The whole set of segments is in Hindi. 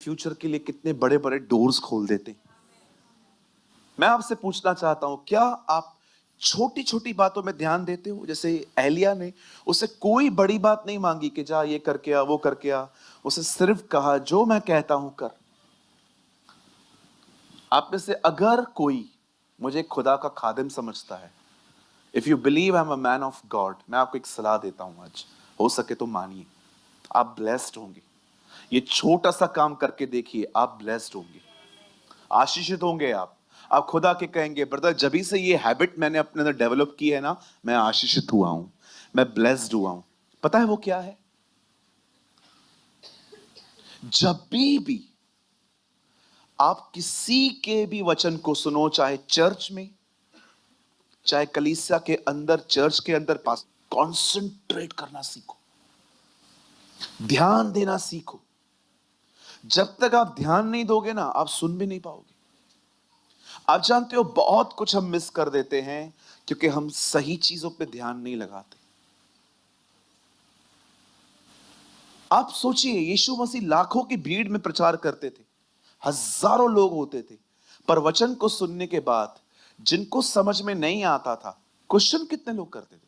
फ्यूचर के लिए कितने बड़े बड़े डोर्स खोल देते हैं। मैं आपसे पूछना चाहता हूं, क्या आप छोटी छोटी बातों में ध्यान देते हो? जैसे एलिया ने, उसे कोई बड़ी बात नहीं मांगी कि जा ये करके आ, वो करके आ। उसे सिर्फ कहा जो मैं कहता हूं कर। आप में से अगर कोई मुझे खुदा का खादिम समझता है, if you believe I am a man of God, मैं आपको एक सलाह देता हूं आज, हो सके तो मानिए, आप ब्लेस्ड होंगे। ये छोटा सा काम करके देखिए, आप ब्लेस्ड होंगे, आशीषित होंगे आप खुदा के कहेंगे, ब्रदर जब से ये हैबिट मैंने अपने अंदर डेवलप की है ना, मैं आशीषित हुआ हूं, मैं ब्लेस्ड हुआ हूं। पता है वो क्या है? जब भी आप किसी के भी वचन को सुनो, चाहे चर्च में, चाहे कलीसिया के अंदर, चर्च के अंदर, पास, कॉन्सेंट्रेट करना सीखो, ध्यान देना सीखो। जब तक आप ध्यान नहीं दोगे ना, आप सुन भी नहीं पाओगे। आप जानते हो बहुत कुछ हम मिस कर देते हैं क्योंकि हम सही चीजों पे ध्यान नहीं लगाते। आप सोचिए, यीशु मसीह लाखों की भीड़ में प्रचार करते थे, हजारों लोग होते थे, पर वचन को सुनने के बाद जिनको समझ में नहीं आता था, क्वेश्चन कितने लोग करते थे?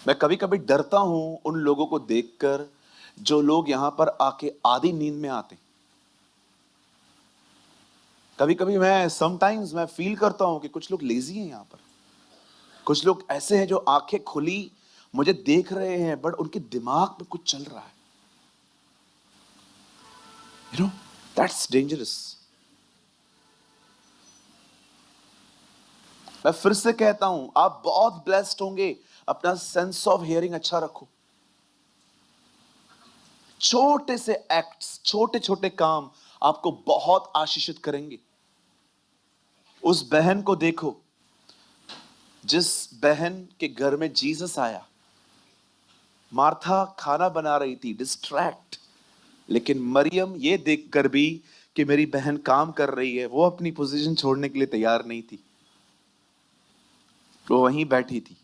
मैं कभी कभी डरता हूं उन लोगों को देखकर जो लोग यहां पर आके आधी नींद में आते। कभी कभी मैं समटाइम्स मैं फील करता हूं कि कुछ लोग लेजी हैं यहां पर। कुछ लोग ऐसे हैं जो आंखें खुली मुझे देख रहे हैं, बट उनके दिमाग में कुछ चल रहा है। You know, that's dangerous. मैं फिर से कहता हूं, आप बहुत ब्लेस्ड होंगे। अपना सेंस ऑफ हियरिंग अच्छा रखो। छोटे से एक्ट्स, छोटे छोटे काम आपको बहुत आशीषित करेंगे। उस बहन को देखो, जिस बहन के घर में जीसस आया। मार्था खाना बना रही थी, डिस्ट्रैक्ट, लेकिन मरियम ये देखकर भी कि मेरी बहन काम कर रही है, वो अपनी पोजीशन छोड़ने के लिए तैयार नहीं थी। वो वहीं बैठी थी,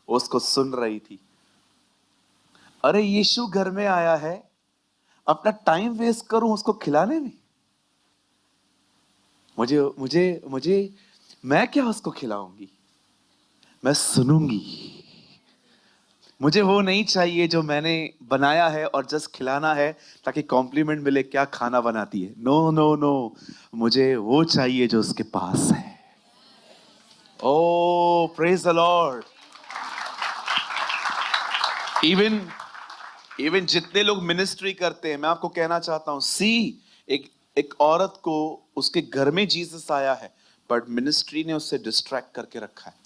उसको सुन रही थी। अरे यीशु घर में आया है, अपना टाइम वेस्ट करूं उसको खिलाने में? मुझे मुझे मुझे मैं क्या उसको खिलाऊंगी? मैं सुनूंगी। मुझे वो नहीं चाहिए जो मैंने बनाया है और जस्ट खिलाना है ताकि कॉम्प्लीमेंट मिले, क्या खाना बनाती है। नो नो नो, मुझे वो चाहिए जो उसके पास है। O praise the Lord. Even even जितने लोग मिनिस्ट्री करते हैं, मैं आपको कहना चाहता हूं, सी, एक एक औरत को उसके घर में जीसस आया है, बट मिनिस्ट्री ने उससे डिस्ट्रैक्ट करके रखा है।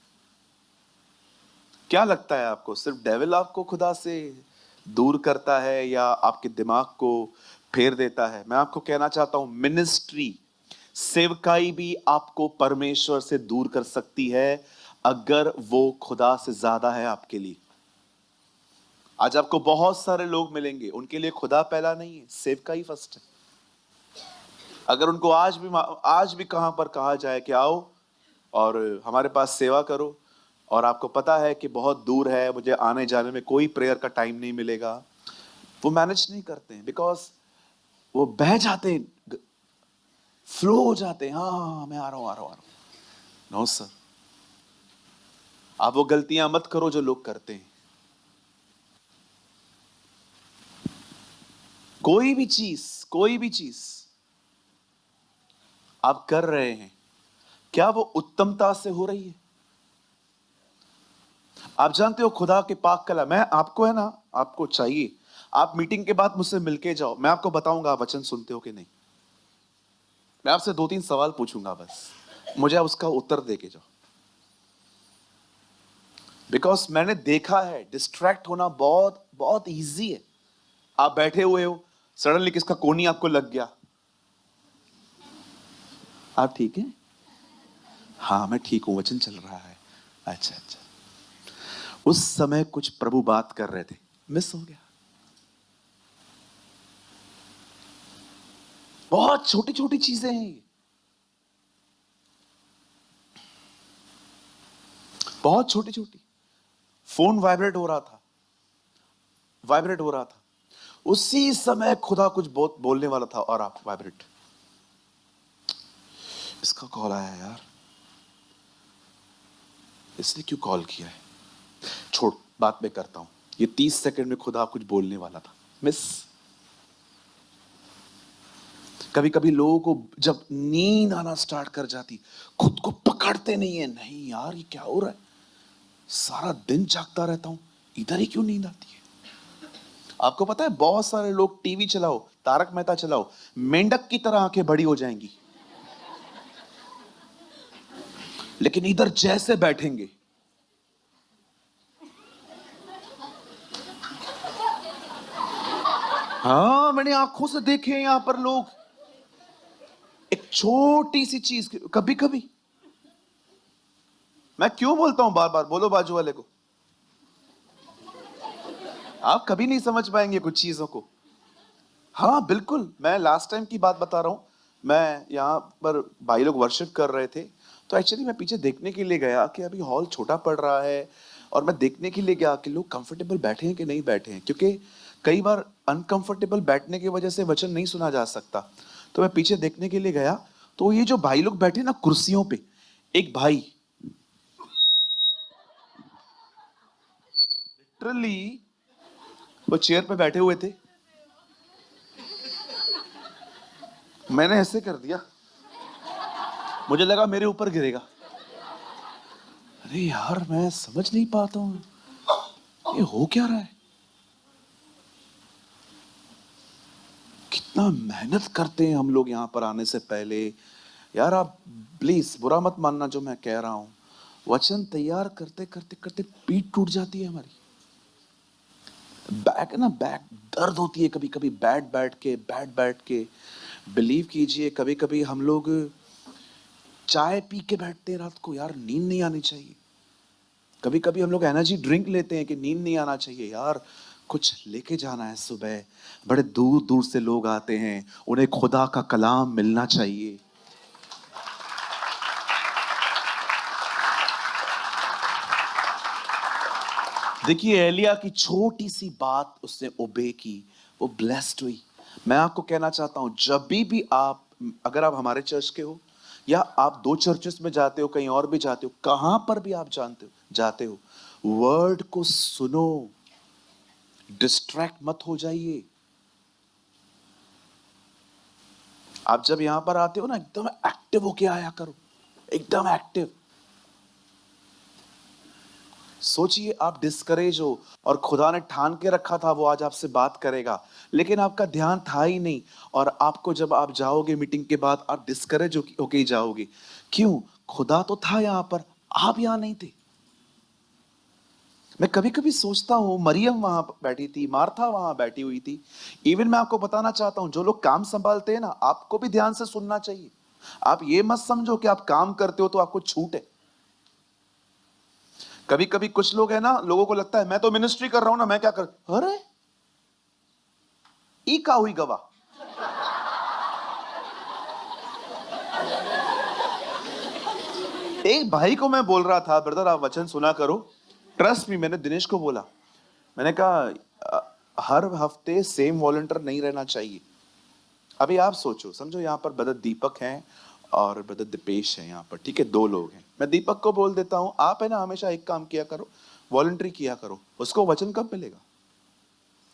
क्या लगता है आपको, सिर्फ डेविल आपको खुदा से दूर करता है या आपके दिमाग को फेर देता है? मैं आपको कहना चाहता हूं, मिनिस्ट्री, सेवकाई भी आपको परमेश्वर से दूर कर सकती है अगर वो खुदा से ज्यादा है आपके लिए। आज आपको बहुत सारे लोग मिलेंगे, उनके लिए खुदा पहला नहीं है, सेवकाई फर्स्ट है। अगर उनको आज भी कहां पर कहा जाए कि आओ और हमारे पास सेवा करो, और आपको पता है कि बहुत दूर है, मुझे आने जाने में कोई प्रेयर का टाइम नहीं मिलेगा, वो मैनेज नहीं करते हैं। बिकॉज वो बह जाते हैं, फ्लो हो जाते हैं। हाँ हाँ हाँ, मैं आ रहा हूं आ रहा हूं आ रहा हूं। नो सर, आप वो गलतियां मत करो जो लोग करते हैं। कोई भी चीज आप कर रहे हैं, क्या वो उत्तमता से हो रही है? आप जानते हो खुदा के पाक कला, मैं आपको है ना, आपको चाहिए, आप मीटिंग के बाद मुझसे मिलके जाओ, मैं आपको बताऊंगा आप वचन सुनते हो कि नहीं। मैं आपसे 2-3 सवाल पूछूंगा, बस मुझे आप उसका उत्तर दे के जाओ। बिकॉज मैंने देखा है डिस्ट्रैक्ट होना बहुत बहुत ईजी है। आप बैठे हुए हो, सडनली किसका कोनी आपको लग गया। आप ठीक है? हाँ मैं ठीक हूं, वचन चल रहा है। अच्छा अच्छा, उस समय कुछ प्रभु बात कर रहे थे, मिस हो गया। बहुत छोटी छोटी चीजें हैं ये, बहुत छोटी छोटी। फोन वाइब्रेट हो रहा था, वाइब्रेट हो रहा था। उसी समय खुदा कुछ बहुत बोलने वाला था और आप वाइब्रेट। इसका कॉल आया यार, इसने क्यों कॉल किया है? छोड़, बात मैं करता हूं। ये 30 सेकंड में खुदा कुछ बोलने वाला था। मिस, कभी कभी लोगों को जब नींद आना स्टार्ट कर जाती, खुद को पकड़ते नहीं है, नहीं यार ये क्या हो रहा है, सारा दिन जागता रहता हूं, इधर ही क्यों नींद आती है? आपको पता है बहुत सारे लोग टीवी चलाओ, तारक मेहता चलाओ, मेंढक की तरह आंखें बड़ी हो जाएंगी, लेकिन इधर जैसे बैठेंगे, हाँ मैंने आंखों से देखे हैं यहां पर लोग, एक छोटी सी चीज कभी कभी, मैं क्यों बोलता हूं बार बार, बोलो बाजू वाले को, आप कभी नहीं समझ पाएंगे कुछ चीजों को। हाँ बिल्कुल, मैं लास्ट टाइम की बात बता रहा हूं। मैं यहाँ पर भाई लोग वर्शिप कर रहे थे, तो एक्चुअली मैं पीछे देखने के लिए गया कि अभी हॉल छोटा पड़ रहा है, और मैं देखने के लिए गया कि लोग कंफर्टेबल बैठे हैं कि नहीं बैठे हैं, क्योंकि कई बार अनकंफर्टेबल बैठने की वजह से वचन नहीं सुना जा सकता। तो मैं पीछे देखने के लिए गया, तो ये जो भाई लोग बैठे ना कुर्सियों पे, एक भाई लिटरली वो चेयर पे बैठे हुए थे, मैंने ऐसे कर दिया, मुझे लगा मेरे ऊपर गिरेगा। अरे यार मैं समझ नहीं पाता हूं ये हो क्या रहा है। कितना मेहनत करते हैं हम लोग यहां पर आने से पहले। यार आप प्लीज बुरा मत मानना जो मैं कह रहा हूं, वचन तैयार करते करते करते पीठ टूट जाती है हमारी, बैक ना बैक दर्द होती है कभी कभी, बैठ बैठ के बिलीव कीजिए, कभी कभी हम लोग चाय पी के बैठते हैं रात को, यार नींद नहीं आनी चाहिए। कभी कभी हम लोग एनर्जी ड्रिंक लेते हैं कि नींद नहीं आना चाहिए, यार कुछ लेके जाना है सुबह, बड़े दूर दूर से लोग आते हैं, उन्हें खुदा का कलाम मिलना चाहिए। देखिए एलिया की छोटी सी बात उसने ओबे की, वो ब्लेस्ड हुई। मैं आपको कहना चाहता हूं, जब भी आप, अगर आप हमारे चर्च के हो या आप 2 चर्चेस में जाते हो, कहीं और भी जाते हो, कहां पर भी आप जानते हो जाते हो, वर्ड को सुनो, डिस्ट्रैक्ट मत हो जाइए। आप जब यहां पर आते हो ना, एकदम एक्टिव होके आया करो, एकदम एक्टिव। सोचिए आप डिस्करेज हो और खुदा ने ठान के रखा था वो आज आपसे बात करेगा, लेकिन आपका ध्यान था ही नहीं, और आपको जब आप जाओगे मीटिंग के बाद आप डिस्करेज होके ही जाओगे। क्यों? खुदा तो था यहां पर, आप यहां नहीं थे। मैं कभी कभी सोचता हूं, मरियम वहां बैठी थी, मार्था वहां बैठी हुई थी। इवन मैं आपको बताना चाहता हूं, जो लोग काम संभालते हैं ना, आपको भी ध्यान से सुनना चाहिए। आप ये मत समझो कि आप काम करते हो तो आपको छूट है। कभी कभी कुछ लोग है ना, लोगों को लगता है मैं तो मिनिस्ट्री कर रहा हूं ना, मैं क्या कर, अरे ई का हुई गवाह। एक भाई को मैं बोल रहा था, ब्रदर आप वचन सुना करो, ट्रस्ट मी, मैंने दिनेश को बोला, मैंने कहा हर हफ्ते सेम वॉलंटियर नहीं रहना चाहिए। अभी आप सोचो समझो, यहाँ पर ब्रदर दीपक हैं और ब्रदर दीपेश हैं यहाँ पर, ठीक है, 2 लोग हैं। मैं दीपक को बोल देता हूँ, आप है ना हमेशा एक काम किया करो, वॉलंटरी किया करो, उसको वचन कब मिलेगा?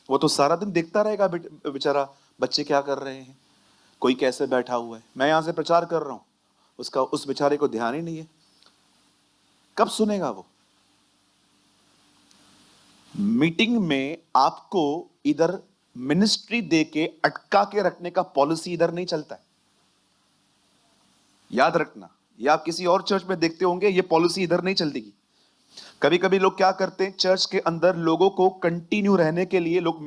वो तो सारा दिन देखता रहेगा बेचारा, बच्चे क्या कर रहे हैं, कोई कैसे बैठा हुआ है, मैं यहां से प्रचार कर रहा हूं, उसका उस बेचारे को ध्यान ही नहीं है, कब सुनेगा वो? मीटिंग में आपको इधर मिनिस्ट्री देके अटका के रखने का पॉलिसी इधर नहीं चलता है, याद रखना। या आप किसी और चर्च में देखते होंगे, ये पॉलिसी इधर नहीं चलती। कभी कभी लोग क्या करते हैं, चर्च के अंदर लोगों को कंटिन्यू रहने के लिए लोग